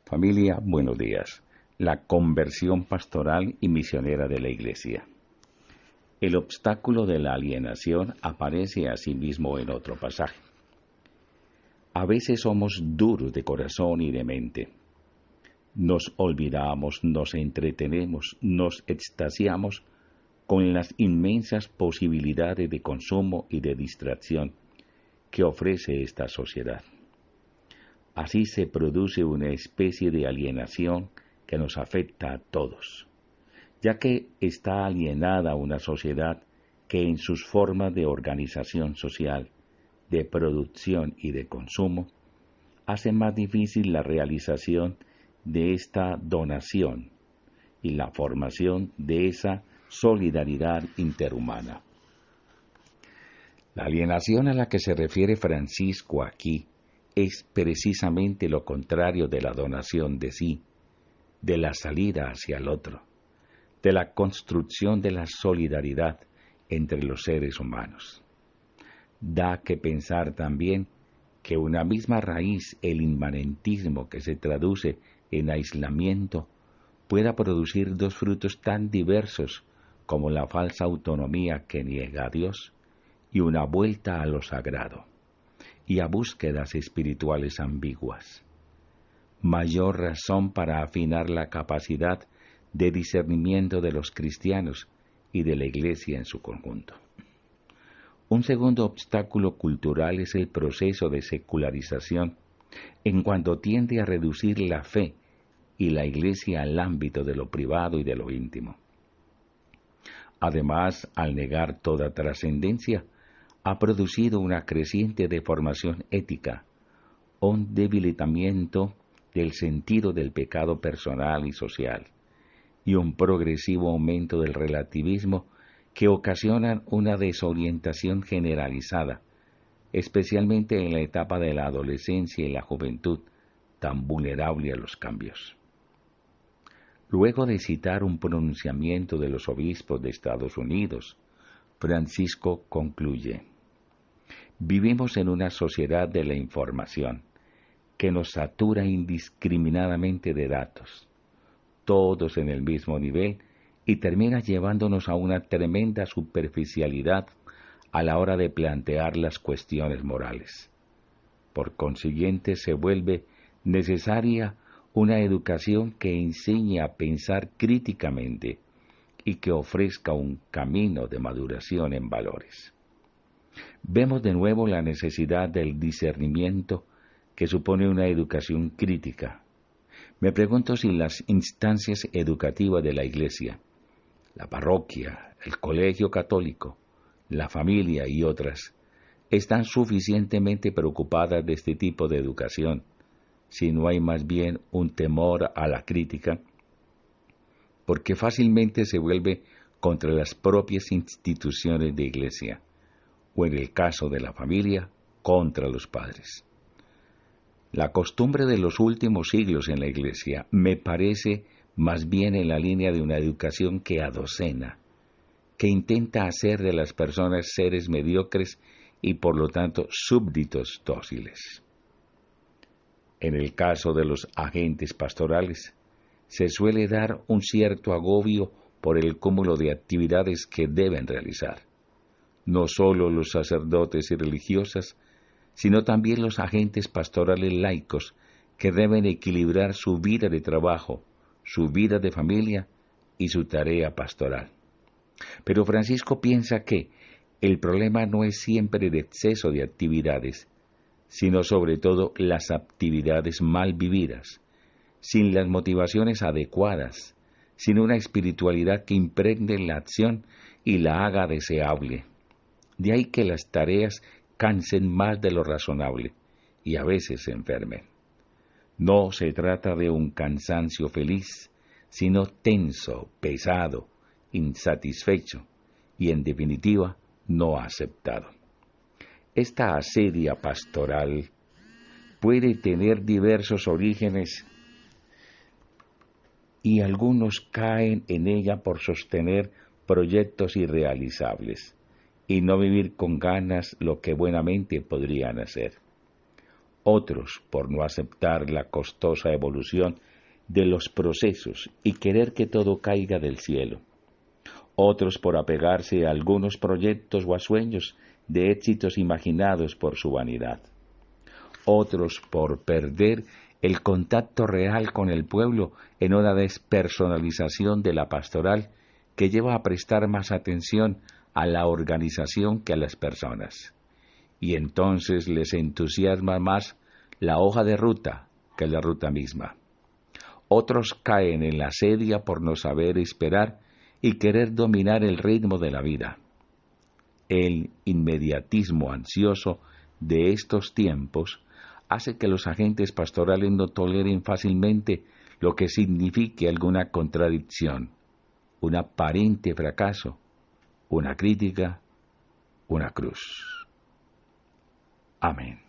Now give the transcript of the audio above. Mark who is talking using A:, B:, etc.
A: Familia, buenos días. La conversión pastoral y misionera de la Iglesia. El obstáculo de la alienación aparece asimismo en otro pasaje. A veces somos duros de corazón y de mente. Nos olvidamos, nos entretenemos, nos extasiamos con las inmensas posibilidades de consumo y de distracción que ofrece esta sociedad. Así se produce una especie de alienación que nos afecta a todos, ya que está alienada una sociedad que en sus formas de organización social, de producción y de consumo, hace más difícil la realización de esta donación y la formación de esa solidaridad interhumana. La alienación a la que se refiere Francisco aquí es precisamente lo contrario de la donación de sí, de la salida hacia el otro, de la construcción de la solidaridad entre los seres humanos. Da que pensar también que una misma raíz, el inmanentismo que se traduce en aislamiento, pueda producir dos frutos tan diversos como la falsa autonomía que niega a Dios y una vuelta a lo sagrado y a búsquedas espirituales ambiguas. Mayor razón para afinar la capacidad de discernimiento de los cristianos y de la Iglesia en su conjunto. Un segundo obstáculo cultural es el proceso de secularización, en cuanto tiende a reducir la fe y la Iglesia al ámbito de lo privado y de lo íntimo. Además, al negar toda trascendencia, ha producido una creciente deformación ética, un debilitamiento del sentido del pecado personal y social, y un progresivo aumento del relativismo que ocasionan una desorientación generalizada, especialmente en la etapa de la adolescencia y la juventud, tan vulnerable a los cambios. Luego de citar un pronunciamiento de los obispos de Estados Unidos, Francisco concluye: vivimos en una sociedad de la información que nos satura indiscriminadamente de datos, todos en el mismo nivel, y termina llevándonos a una tremenda superficialidad a la hora de plantear las cuestiones morales. Por consiguiente, se vuelve necesaria una educación que enseñe a pensar críticamente y que ofrezca un camino de maduración en valores. Vemos de nuevo la necesidad del discernimiento que supone una educación crítica. Me pregunto si las instancias educativas de la Iglesia, la parroquia, el colegio católico, la familia y otras, están suficientemente preocupadas de este tipo de educación, si no hay más bien un temor a la crítica, porque fácilmente se vuelve contra las propias instituciones de Iglesia, o en el caso de la familia, contra los padres. La costumbre de los últimos siglos en la Iglesia me parece más bien en la línea de una educación que adocena, que intenta hacer de las personas seres mediocres y por lo tanto súbditos dóciles. En el caso de los agentes pastorales, se suele dar un cierto agobio por el cúmulo de actividades que deben realizar. No solo los sacerdotes y religiosas, sino también los agentes pastorales laicos que deben equilibrar su vida de trabajo, su vida de familia y su tarea pastoral. Pero Francisco piensa que el problema no es siempre el exceso de actividades, sino sobre todo las actividades mal vividas, sin las motivaciones adecuadas, sin una espiritualidad que impregne la acción y la haga deseable. De ahí que las tareas cansen más de lo razonable y a veces se enfermen. No se trata de un cansancio feliz, sino tenso, pesado, insatisfecho y, en definitiva, no aceptado. Esta asedia pastoral puede tener diversos orígenes y algunos caen en ella por sostener proyectos irrealizables y no vivir con ganas lo que buenamente podrían hacer. Otros por no aceptar la costosa evolución de los procesos y querer que todo caiga del cielo. Otros por apegarse a algunos proyectos o a sueños de éxitos imaginados por su vanidad. Otros por perder el contacto real con el pueblo en una despersonalización de la pastoral que lleva a prestar más atención a la organización que a las personas. Y entonces les entusiasma más la hoja de ruta que la ruta misma. Otros caen en la sedia por no saber esperar y querer dominar el ritmo de la vida. El inmediatismo ansioso de estos tiempos hace que los agentes pastorales no toleren fácilmente lo que signifique alguna contradicción, un aparente fracaso, una crítica, una cruz. Amén.